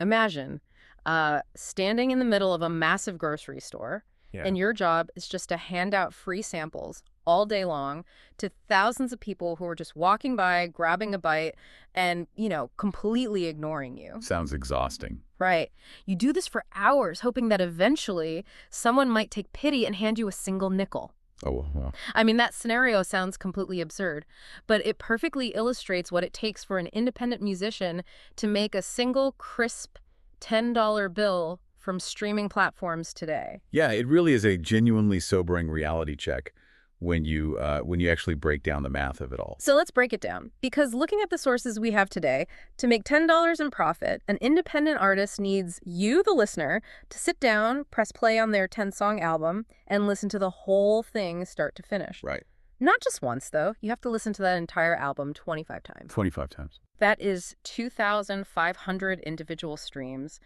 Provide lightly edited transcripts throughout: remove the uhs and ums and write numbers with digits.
Imagine standing in the middle of a massive grocery store, Yeah. and your job is just to hand out free samples all day long to thousands of people who are just walking by, grabbing a bite, and, completely ignoring you. Sounds exhausting. Right. You do this for hours, hoping that eventually someone might take pity and hand you a single nickel. Oh, well. I mean, that scenario sounds completely absurd, but it perfectly illustrates what it takes for an independent musician to make a single crisp $10 bill from streaming platforms today. Yeah, it really is a genuinely sobering reality check when you actually break down the math of it all. So let's break it down. Because looking at the sources we have today, to make $10 in profit, an independent artist needs you, the listener, to sit down, press play on their 10-song album, and listen to the whole thing start to finish. Right. Not just once, though. You have to listen to that entire album 25 times. 25 times. That is 2,500 individual streams,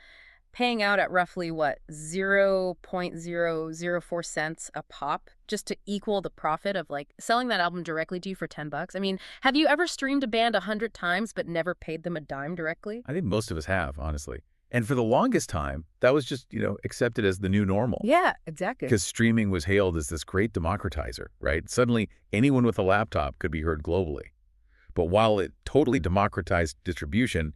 paying out at roughly, what, 0.004 cents a pop, just to equal the profit of, like, selling that album directly to you for 10 bucks. I mean, have you ever streamed a band 100 times but never paid them a dime directly? I think most of us have, honestly. And for the longest time, that was just, accepted as the new normal. Yeah, exactly. Because streaming was hailed as this great democratizer, right? Suddenly, anyone with a laptop could be heard globally. But while it totally democratized distribution,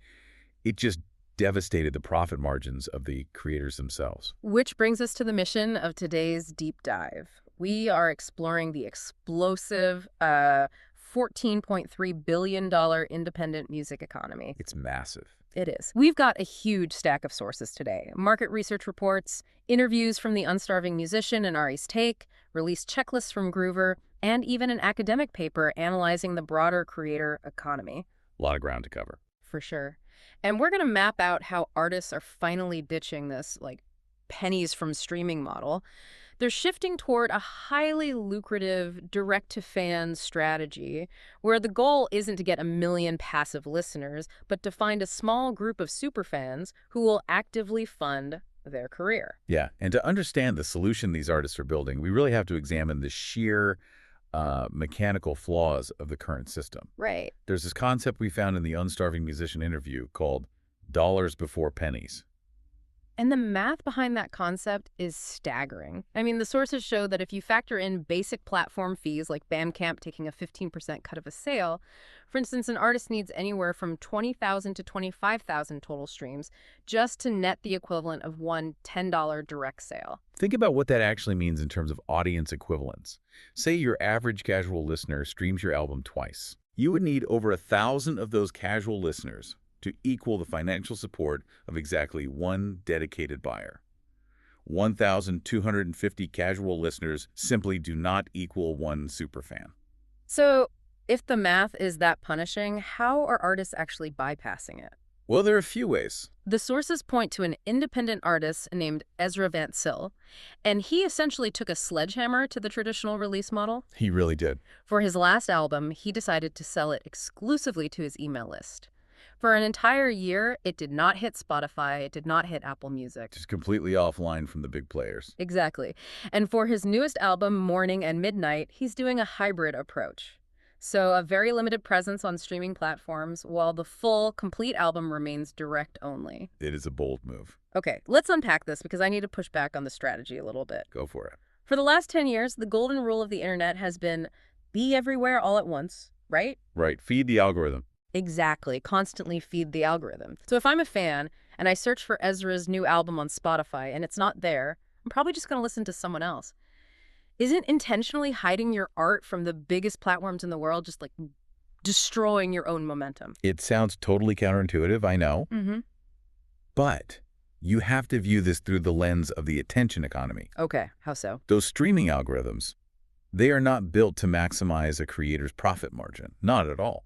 it just devastated the profit margins of the creators themselves. Which brings us to the mission of today's deep dive. We are exploring the explosive $14.3 billion independent music economy. It's massive. It is. We've got a huge stack of sources today. Market research reports, interviews from the unstarving musician and Ari's Take, released checklists from Groover, and even an academic paper analyzing the broader creator economy. A lot of ground to cover. For sure. And we're going to map out how artists are finally ditching this, like, pennies from streaming model. They're shifting toward a highly lucrative direct-to-fan strategy where the goal isn't to get a million passive listeners, but to find a small group of superfans who will actively fund their career. Yeah, and to understand the solution these artists are building, we really have to examine the sheer mechanical flaws of the current system. Right. There's this concept we found in the Unstarving Musician interview called dollars before pennies. And the math behind that concept is staggering. I mean, the sources show that if you factor in basic platform fees like Bandcamp taking a 15% cut of a sale, for instance, an artist needs anywhere from 20,000 to 25,000 total streams just to net the equivalent of one $10 direct sale. Think about what that actually means in terms of audience equivalence. Say your average casual listener streams your album twice. You would need over 1,000 of those casual listeners to equal the financial support of exactly one dedicated buyer. 1,250 casual listeners simply do not equal one superfan. So, if the math is that punishing, how are artists actually bypassing it? Well, there are a few ways. The sources point to an independent artist named Ezra Van Sil, and he essentially took a sledgehammer to the traditional release model. He really did. For his last album, he decided to sell it exclusively to his email list. For an entire year, it did not hit Spotify, it did not hit Apple Music. Just completely offline from the big players. Exactly. And for his newest album, Morning and Midnight, he's doing a hybrid approach. So a very limited presence on streaming platforms, while the full, complete album remains direct only. It is a bold move. Okay, let's unpack this because I need to push back on the strategy a little bit. Go for it. For the last 10 years, the golden rule of the internet has been be everywhere all at once, right? Right. Feed the algorithm. Exactly. Constantly feed the algorithm. So if I'm a fan and I search for Ezra's new album on Spotify and it's not there, I'm probably just going to listen to someone else. Isn't intentionally hiding your art from the biggest platforms in the world just like destroying your own momentum? It sounds totally counterintuitive, I know. Mm-hmm. But you have to view this through the lens of the attention economy. Okay. How so? Those streaming algorithms, they are not built to maximize a creator's profit margin. Not at all.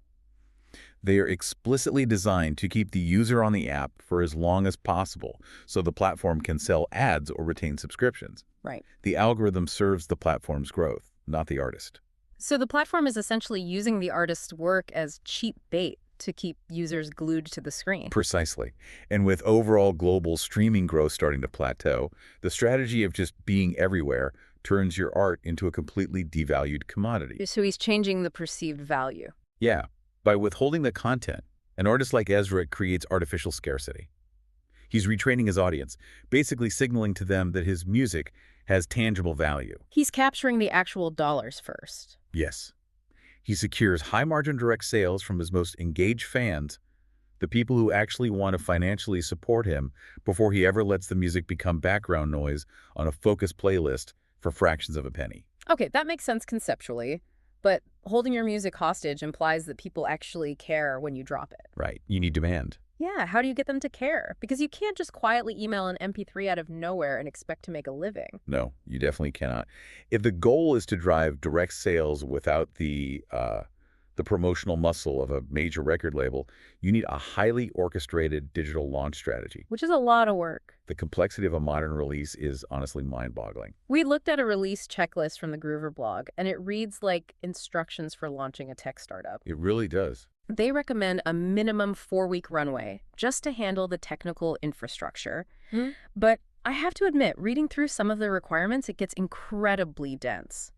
They are explicitly designed to keep the user on the app for as long as possible so the platform can sell ads or retain subscriptions. Right. The algorithm serves the platform's growth, not the artist. So the platform is essentially using the artist's work as cheap bait to keep users glued to the screen. Precisely. And with overall global streaming growth starting to plateau, the strategy of just being everywhere turns your art into a completely devalued commodity. So he's changing the perceived value. Yeah. By withholding the content, an artist like Ezra creates artificial scarcity. He's retraining his audience, basically signaling to them that his music has tangible value. He's capturing the actual dollars first. Yes. He secures high-margin direct sales from his most engaged fans, the people who actually want to financially support him before he ever lets the music become background noise on a focused playlist for fractions of a penny. Okay, that makes sense conceptually, but holding your music hostage implies that people actually care when you drop it. Right. You need demand. Yeah, how do you get them to care? Because you can't just quietly email an MP3 out of nowhere and expect to make a living. No, you definitely cannot. If the goal is to drive direct sales without the promotional muscle of a major record label, you need a highly orchestrated digital launch strategy. Which is a lot of work. The complexity of a modern release is honestly mind-boggling. We looked at a release checklist from the Groover blog, and it reads like instructions for launching a tech startup. It really does. They recommend a minimum 4-week runway just to handle the technical infrastructure. But I have to admit, reading through some of the requirements, it gets incredibly dense.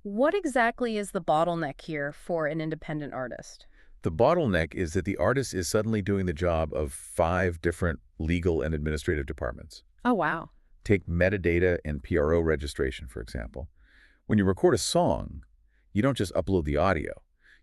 What exactly is the bottleneck here for an independent artist? The bottleneck is that the artist is suddenly doing the job of 5 different legal and administrative departments. Oh, wow. Take metadata and PRO registration, for example. When you record a song, you don't just upload the audio.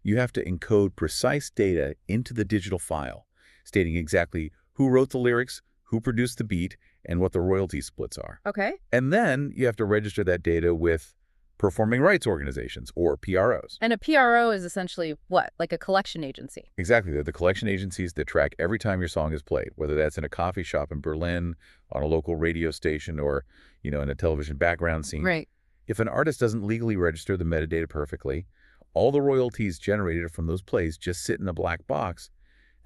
You have to encode precise data into the digital file, stating exactly who wrote the lyrics, who produced the beat, and what the royalty splits are. Okay. And then you have to register that data with performing rights organizations, or PROs. And a PRO is essentially what? Like a collection agency? Exactly. They're the collection agencies that track every time your song is played, whether that's in a coffee shop in Berlin, on a local radio station, or, in a television background scene. Right. If an artist doesn't legally register the metadata perfectly, all the royalties generated from those plays just sit in a black box,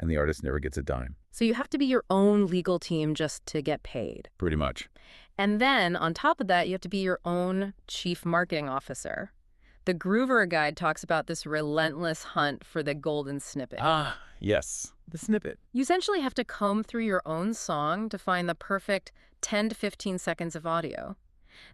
and the artist never gets a dime. So you have to be your own legal team just to get paid. Pretty much. And then, on top of that, you have to be your own chief marketing officer. The Groover Guide talks about this relentless hunt for the golden snippet. Ah, yes. The snippet. You essentially have to comb through your own song to find the perfect 10 to 15 seconds of audio.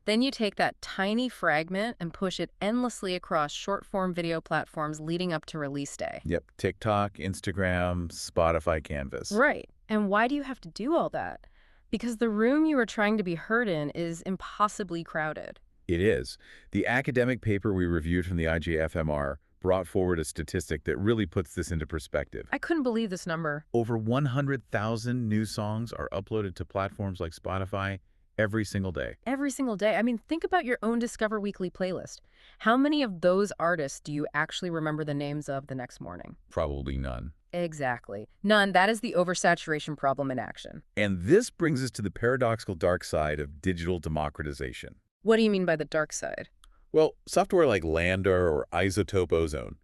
Then you take that tiny fragment and push it endlessly across short-form video platforms leading up to release day. Yep. TikTok, Instagram, Spotify, Canvas. Right. And why do you have to do all that? Because the room you are trying to be heard in is impossibly crowded. It is. The academic paper we reviewed from the IJFMR brought forward a statistic that really puts this into perspective. I couldn't believe this number. Over 100,000 new songs are uploaded to platforms like Spotify every single day. Every single day. I mean, think about your own Discover Weekly playlist. How many of those artists do you actually remember the names of the next morning? Probably none. Exactly. None. That is the oversaturation problem in action. And this brings us to the paradoxical dark side of digital democratization. What do you mean by the dark side? Well, software like LaNDR or Isotope Ozone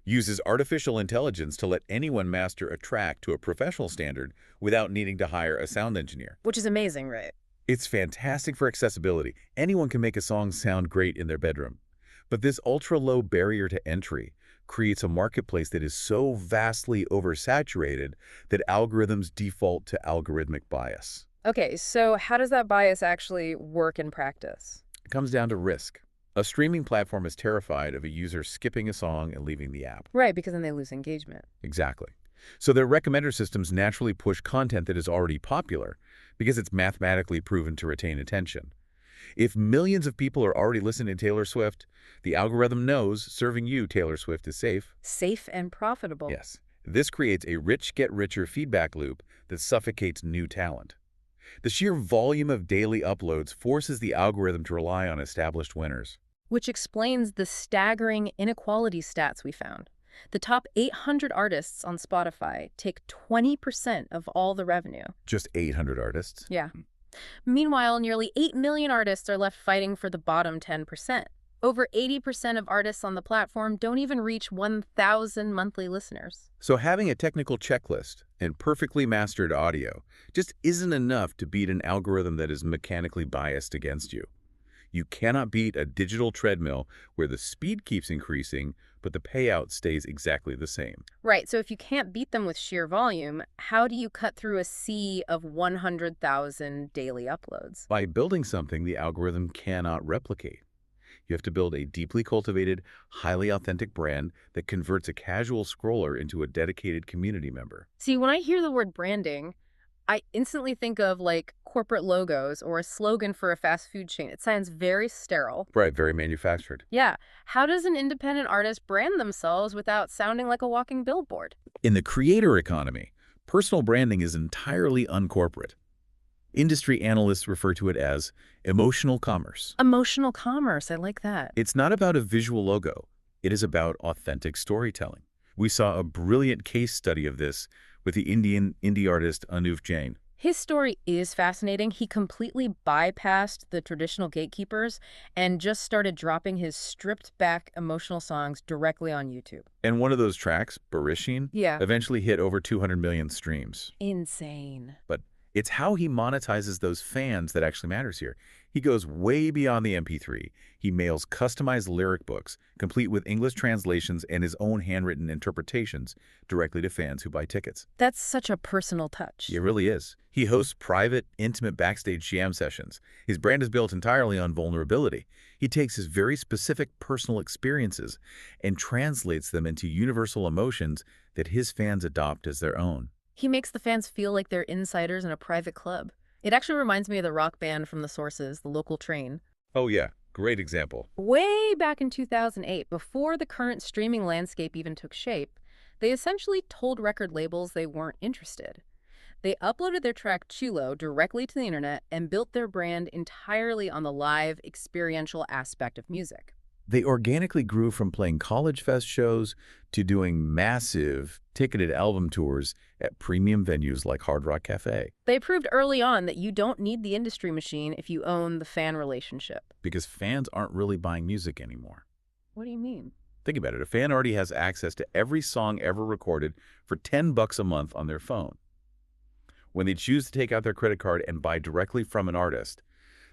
uses artificial intelligence to let anyone master a track to a professional standard without needing to hire a sound engineer. Which is amazing, right? It's fantastic for accessibility. Anyone can make a song sound great in their bedroom. But this ultra-low barrier to entry creates a marketplace that is so vastly oversaturated that algorithms default to algorithmic bias. Okay, so how does that bias actually work in practice? It comes down to risk. A streaming platform is terrified of a user skipping a song and leaving the app. Right, because then they lose engagement. Exactly. So their recommender systems naturally push content that is already popular because it's mathematically proven to retain attention. If millions of people are already listening to Taylor Swift, the algorithm knows serving you Taylor Swift is safe. Safe and profitable. Yes. This creates a rich-get-richer feedback loop that suffocates new talent. The sheer volume of daily uploads forces the algorithm to rely on established winners. Which explains the staggering inequality stats we found. The top 800 artists on Spotify take 20% of all the revenue. Just 800 artists? Yeah. Meanwhile, nearly 8 million artists are left fighting for the bottom 10%. Over 80% of artists on the platform don't even reach 1,000 monthly listeners. So having a technical checklist and perfectly mastered audio just isn't enough to beat an algorithm that is mechanically biased against you. You cannot beat a digital treadmill where the speed keeps increasing, but the payout stays exactly the same. Right, so if you can't beat them with sheer volume, how do you cut through a sea of 100,000 daily uploads? By building something the algorithm cannot replicate. You have to build a deeply cultivated, highly authentic brand that converts a casual scroller into a dedicated community member. See, when I hear the word branding, I instantly think of like corporate logos or a slogan for a fast food chain. It sounds very sterile. Right, very manufactured. Yeah. How does an independent artist brand themselves without sounding like a walking billboard? In the creator economy, personal branding is entirely uncorporate. Industry analysts refer to it as emotional commerce. Emotional commerce. I like that. It's not about a visual logo. It is about authentic storytelling. We saw a brilliant case study of this with the Indian indie artist Anuv Jain. His story is fascinating. He completely bypassed the traditional gatekeepers and just started dropping his stripped-back emotional songs directly on YouTube. And one of those tracks, Barishin, Yeah. eventually hit over 200 million streams. Insane. But it's how he monetizes those fans that actually matters here. He goes way beyond the MP3. He mails customized lyric books, complete with English translations and his own handwritten interpretations, directly to fans who buy tickets. That's such a personal touch. It really is. He hosts private, intimate backstage jam sessions. His brand is built entirely on vulnerability. He takes his very specific personal experiences and translates them into universal emotions that his fans adopt as their own. He makes the fans feel like they're insiders in a private club. It actually reminds me of the rock band from The Sources, The Local Train. Oh yeah, great example. Way back in 2008, before the current streaming landscape even took shape, they essentially told record labels they weren't interested. They uploaded their track Chulo directly to the internet and built their brand entirely on the live, experiential aspect of music. They organically grew from playing college fest shows to doing massive ticketed album tours at premium venues like Hard Rock Cafe. They proved early on that you don't need the industry machine if you own the fan relationship. Because fans aren't really buying music anymore. What do you mean? Think about it. A fan already has access to every song ever recorded for $10 a month on their phone. When they choose to take out their credit card and buy directly from an artist,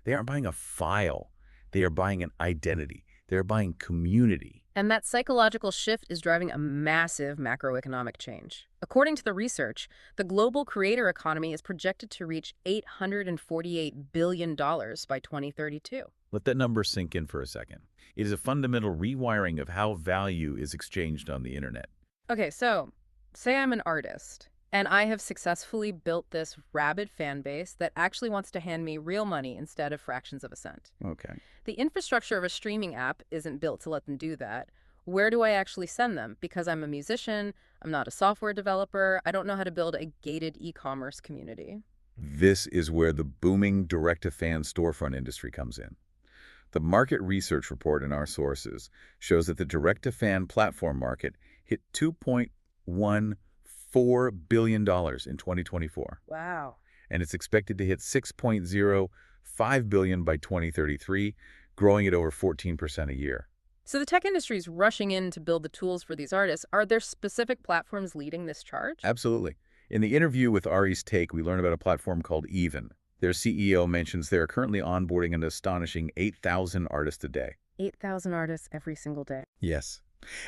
they aren't buying a file. They are buying an identity. They're buying community. And that psychological shift is driving a massive macroeconomic change. According to the research, the global creator economy is projected to reach $848 billion by 2032. Let that number sink in for a second. It is a fundamental rewiring of how value is exchanged on the internet. Okay, so say I'm an artist, and I have successfully built this rabid fan base that actually wants to hand me real money instead of fractions of a cent. Okay. The infrastructure of a streaming app isn't built to let them do that. Where do I actually send them? Because I'm a musician, I'm not a software developer, I don't know how to build a gated e-commerce community. This is where the booming direct-to-fan storefront industry comes in. The market research report in our sources shows that the direct-to-fan platform market hit $2.14 billion in 2024. Wow. And it's expected to hit $6.05 billion by 2033, growing at over 14% a year. So the tech industry is rushing in to build the tools for these artists. Are there specific platforms leading this charge? Absolutely. In the interview with Ari's Take, we learned about a platform called Even. Their CEO mentions they are currently onboarding an astonishing 8,000 artists a day. 8,000 artists every single day. Yes.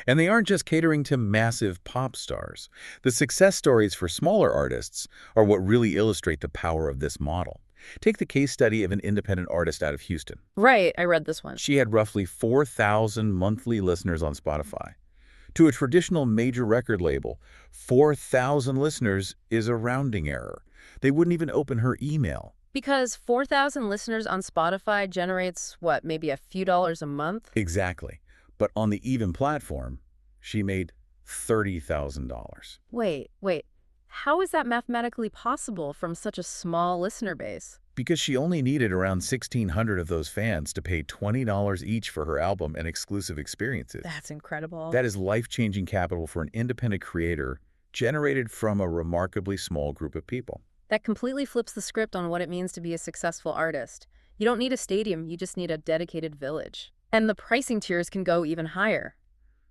And they aren't just catering to massive pop stars. The success stories for smaller artists are what really illustrate the power of this model. Take the case study of an independent artist out of Houston. Right, I read this one. She had roughly 4,000 monthly listeners on Spotify. To a traditional major record label, 4,000 listeners is a rounding error. They wouldn't even open her email. Because 4,000 listeners on Spotify generates, what, maybe a few dollars a month? Exactly. But on the Even platform, she made $30,000. Wait. How is that mathematically possible from such a small listener base? Because she only needed around 1,600 of those fans to pay $20 each for her album and exclusive experiences. That's incredible. That is life-changing capital for an independent creator generated from a remarkably small group of people. That completely flips the script on what it means to be a successful artist. You don't need a stadium, you just need a dedicated village. And the pricing tiers can go even higher.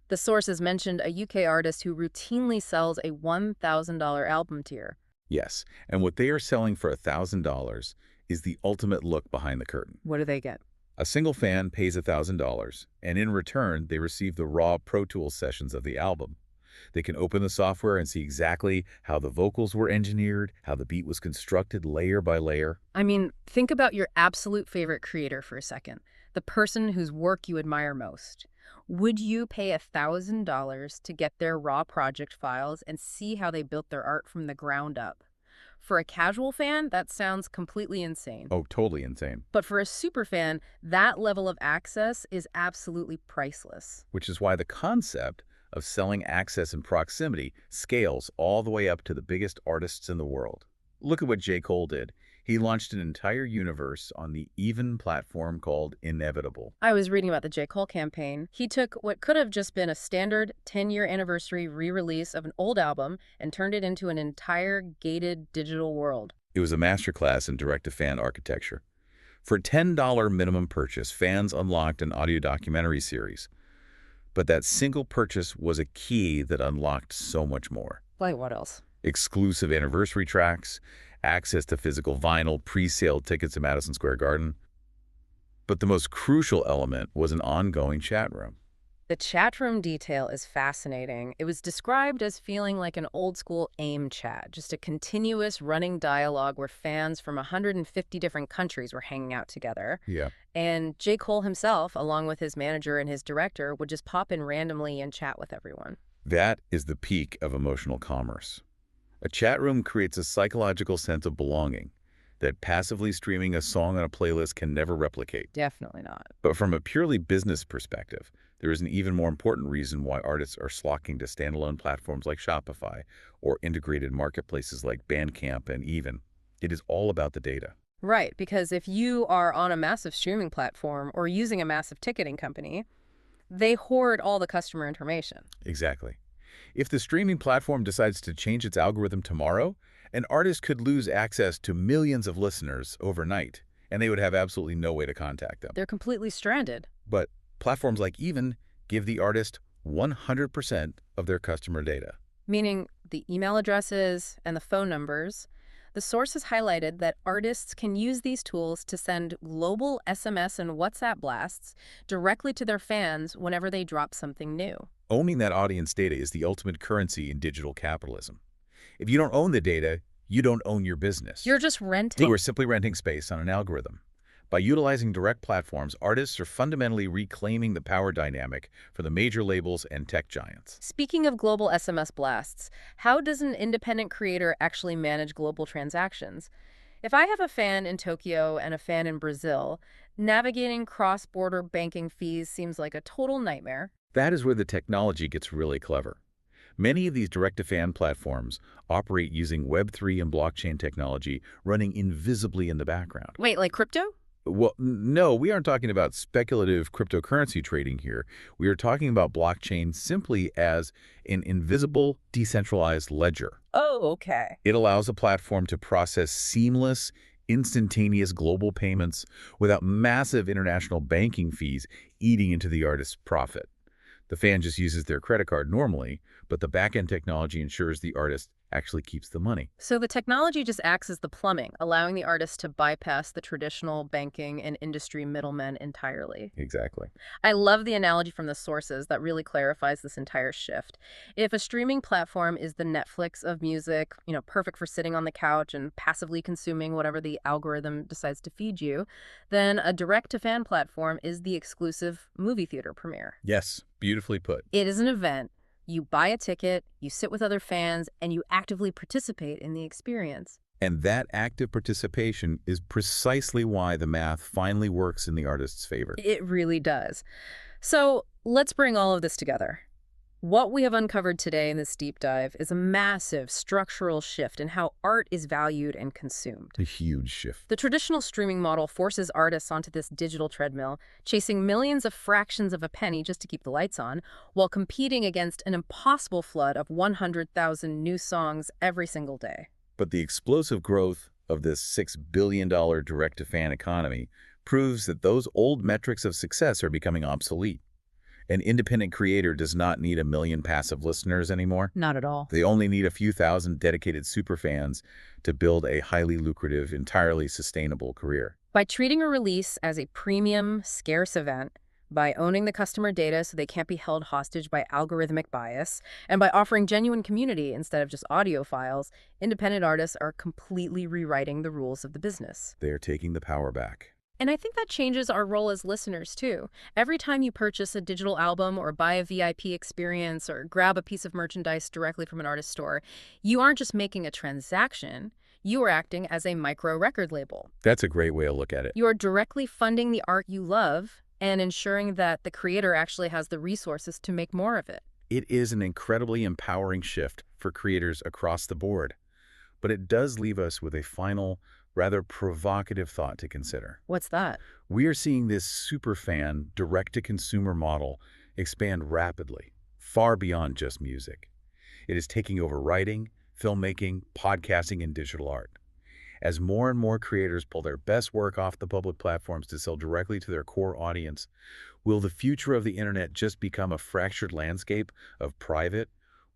The sources mentioned a UK artist who routinely sells a $1,000 album tier. Yes, and what they are selling for $1,000 is the ultimate look behind the curtain. What do they get? A single fan pays $1,000, and in return, they receive the raw Pro Tools sessions of the album. They can open the software and see exactly how the vocals were engineered, how the beat was constructed layer by layer. I mean, think about your absolute favorite creator for a second, the person whose work you admire most. Would you pay $1,000 to get their raw project files and see how they built their art from the ground up? For a casual fan, that sounds completely insane. Oh, totally insane. But for a super fan, that level of access is absolutely priceless. Which is why the concept of selling access and proximity scales all the way up to the biggest artists in the world. Look at what J. Cole did. He launched an entire universe on the Even platform called Inevitable. I was reading about the J. Cole campaign. He took what could have just been a standard 10-year anniversary re-release of an old album and turned it into an entire gated digital world. It was a masterclass in direct-to-fan architecture. For a $10 minimum purchase, fans unlocked an audio documentary series. But that single purchase was a key that unlocked so much more. Like what else? Exclusive anniversary tracks, access to physical vinyl, pre-sale tickets to Madison Square Garden. But the most crucial element was an ongoing chat room. The chat room detail is fascinating. It was described as feeling like an old-school AIM chat, just a continuous running dialogue where fans from 150 different countries were hanging out together. Yeah. And J. Cole himself, along with his manager and his director, would just pop in randomly and chat with everyone. That is the peak of emotional commerce. A chat room creates a psychological sense of belonging that passively streaming a song on a playlist can never replicate. Definitely not. But from a purely business perspective, there is an even more important reason why artists are flocking to standalone platforms like Shopify or integrated marketplaces like Bandcamp and Even. It is all about the data. Right, because if you are on a massive streaming platform or using a massive ticketing company, they hoard all the customer information. Exactly. If the streaming platform decides to change its algorithm tomorrow, an artist could lose access to millions of listeners overnight, and they would have absolutely no way to contact them. They're completely stranded. But platforms like Even give the artist 100% of their customer data. Meaning the email addresses and the phone numbers. The sources highlighted that artists can use these tools to send global SMS and WhatsApp blasts directly to their fans whenever they drop something new. Owning that audience data is the ultimate currency in digital capitalism. If you don't own the data, you don't own your business. You're just renting. You are simply renting space on an algorithm. By utilizing direct platforms, artists are fundamentally reclaiming the power dynamic for the major labels and tech giants. Speaking of global SMS blasts, how does an independent creator actually manage global transactions? If I have a fan in Tokyo and a fan in Brazil, navigating cross-border banking fees seems like a total nightmare. That is where the technology gets really clever. Many of these direct-to-fan platforms operate using Web3 and blockchain technology running invisibly in the background. Wait, like crypto? Well, no, we aren't talking about speculative cryptocurrency trading here. We are talking about blockchain simply as an invisible, decentralized ledger. Oh, okay. It allows a platform to process seamless, instantaneous global payments without massive international banking fees eating into the artist's profit. The fan just uses their credit card normally, but the back-end technology ensures the artist actually keeps the money. So the technology just acts as the plumbing, allowing the artist to bypass the traditional banking and industry middlemen entirely. Exactly. I love the analogy from the sources that really clarifies this entire shift. If a streaming platform is the Netflix of music, perfect for sitting on the couch and passively consuming whatever the algorithm decides to feed you, then a direct-to-fan platform is the exclusive movie theater premiere. Yes, beautifully put. It is an event. You buy a ticket, you sit with other fans, and you actively participate in the experience. And that active participation is precisely why the math finally works in the artist's favor. It really does. So let's bring all of this together. What we have uncovered today in this deep dive is a massive structural shift in how art is valued and consumed. A huge shift. The traditional streaming model forces artists onto this digital treadmill, chasing millions of fractions of a penny just to keep the lights on, while competing against an impossible flood of 100,000 new songs every single day. But the explosive growth of this $6 billion direct-to-fan economy proves that those old metrics of success are becoming obsolete. An independent creator does not need 1 million passive listeners anymore. Not at all. They only need a few thousand dedicated superfans to build a highly lucrative, entirely sustainable career. By treating a release as a premium, scarce event, by owning the customer data so they can't be held hostage by algorithmic bias, and by offering genuine community instead of just audio files, independent artists are completely rewriting the rules of the business. They are taking the power back. And I think that changes our role as listeners, too. Every time you purchase a digital album or buy a VIP experience or grab a piece of merchandise directly from an artist store, you aren't just making a transaction. You are acting as a micro record label. That's a great way to look at it. You are directly funding the art you love and ensuring that the creator actually has the resources to make more of it. It is an incredibly empowering shift for creators across the board, but it does leave us with a final, rather provocative thought to consider. What's that? We are seeing this superfan, direct-to-consumer model expand rapidly, far beyond just music. It is taking over writing, filmmaking, podcasting, and digital art. As more and more creators pull their best work off the public platforms to sell directly to their core audience, will the future of the internet just become a fractured landscape of private,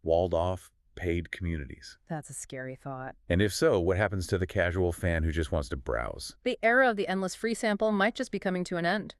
walled-off, paid communities? That's a scary thought. And if so, what happens to the casual fan who just wants to browse? The era of the endless free sample might just be coming to an end.